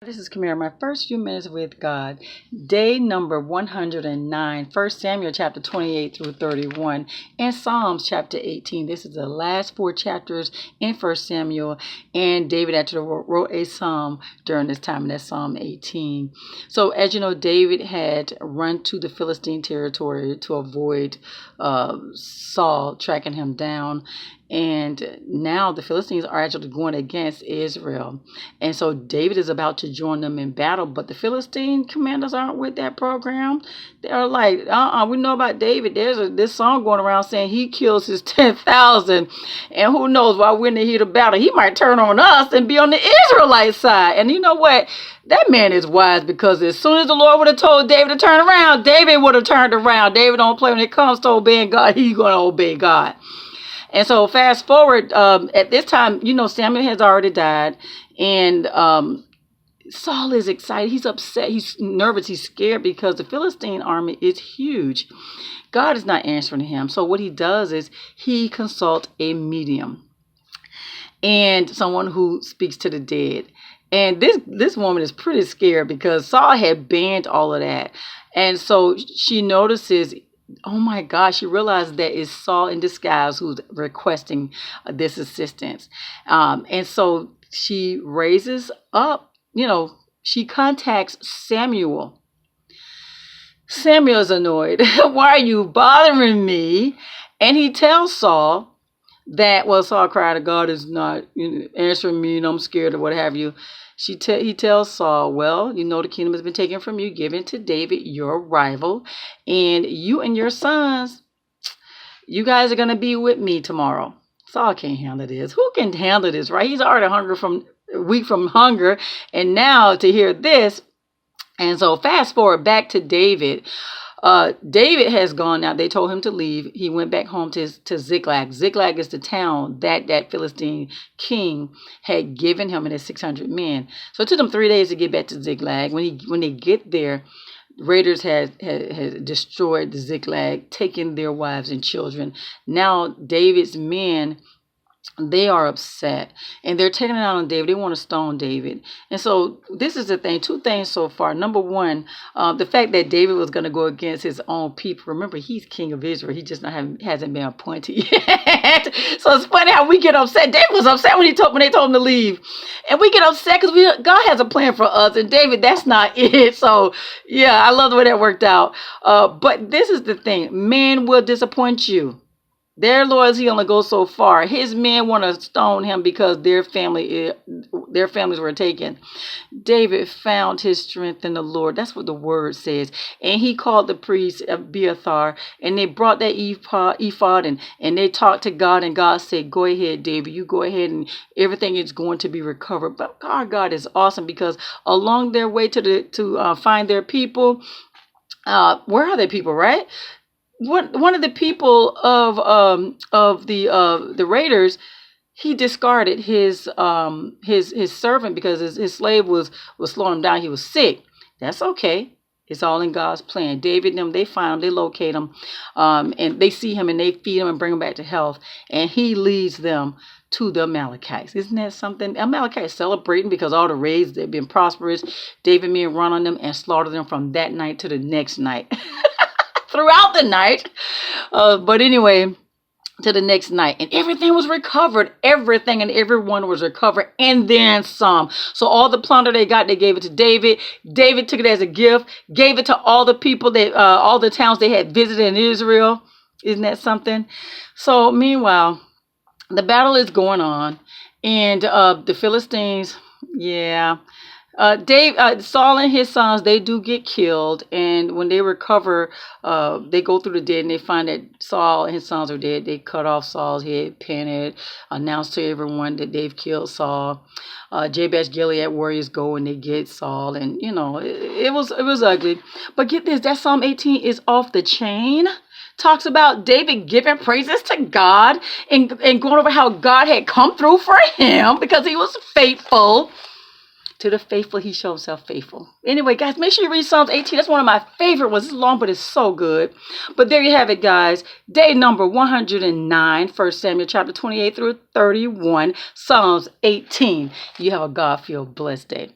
This is Kamera, my first few minutes with God. Day number 109, 1 Samuel chapter 28 through 31, and Psalms chapter 18. This is the last four chapters in 1 Samuel, and David actually wrote a psalm during this time, and that's Psalm 18. So, as you know, David had run to the Philistine territory to avoid Saul tracking him down. And now the Philistines are actually going against Israel. And so David is about to join them in battle, but the Philistine commanders aren't with that program. They're like, we know about David. There's this song going around saying he kills his 10,000. And who knows, while we're in the heat of battle, he might turn on us and be on the Israelite side. And you know what? That man is wise, because as soon as the Lord would have told David to turn around, David would have turned around. David don't play when it comes to obeying God. He's going to obey God. And so fast forward, at this time, Samuel has already died, and Saul is excited. He's upset. He's nervous. He's scared because the Philistine army is huge. God is not answering him. So what he does is he consults a medium and someone who speaks to the dead. And this woman is pretty scared because Saul had banned all of that. And so she notices, oh my gosh, she realized that it's Saul in disguise who's requesting this assistance. And so she raises up, she contacts Samuel. Samuel's annoyed. Why are you bothering me? And he tells Saul that, Saul cried, God is not answering me and I'm scared or what have you. He tells Saul, the kingdom has been taken from you, given to David, your rival, and you and your sons, you guys are going to be with me tomorrow. Saul can't handle this. Who can handle this, right? He's already weak from hunger, and now to hear this. And so fast forward back to David. David has gone now. They told him to leave. He went back home to Ziklag. Ziklag is the town that Philistine king had given him and his 600 men. So it took them 3 days to get back to Ziklag. When they get there, raiders had destroyed the Ziklag, taken their wives and children. Now David's men, they are upset and they're taking it out on David. They want to stone David. And so this is the thing, two things so far. Number one, the fact that David was going to go against his own people. Remember, he's king of Israel. He just hasn't been appointed yet. So it's funny how we get upset. David was upset when they told him to leave. And we get upset because God has a plan for us. And David, that's not it. So yeah, I love the way that worked out. But this is the thing. Man will disappoint you. Their loyalty only goes so far. His men want to stone him because their families were taken. David found his strength in the Lord. That's what the word says. And he called the priest Abiathar, and they brought that ephod and they talked to God, and God said, go ahead, David, you go ahead, and everything is going to be recovered. But our God is awesome, because along their way to find their people, where are their people, right? One of the people of the raiders, he discarded his servant because his slave was slowing him down. He was sick. That's okay. It's all in God's plan. David and them, they find him, they locate him, and they see him and they feed him and bring him back to health. And he leads them to the Amalekites. Isn't that something? Amalekites celebrating because all the raids, they've been prosperous. David men run on them and slaughter them from that night to the next night. Throughout the night. But anyway, to the next night. And everything was recovered. Everything and everyone was recovered. And then some. So all the plunder they got, they gave it to David. David took it as a gift. Gave it to all the people, all the towns they had visited in Israel. Isn't that something? So meanwhile, the battle is going on. And the Philistines, yeah. Saul and his sons, they do get killed, and when they recover, they go through the dead and they find that Saul and his sons are dead. They cut off Saul's head, pin it, announce to everyone that they've killed Saul. Jabesh Gilead warriors go and they get Saul, and it was ugly. But get this, that Psalm 18 is off the chain. Talks about David giving praises to God and going over how God had come through for him because he was faithful. To the faithful, he showed himself faithful. Anyway, guys, make sure you read Psalms 18. That's one of my favorite ones. It's long, but it's so good. But there you have it, guys. Day number 109, 1 Samuel chapter 28 through 31, Psalms 18. You have a God-filled blessed day.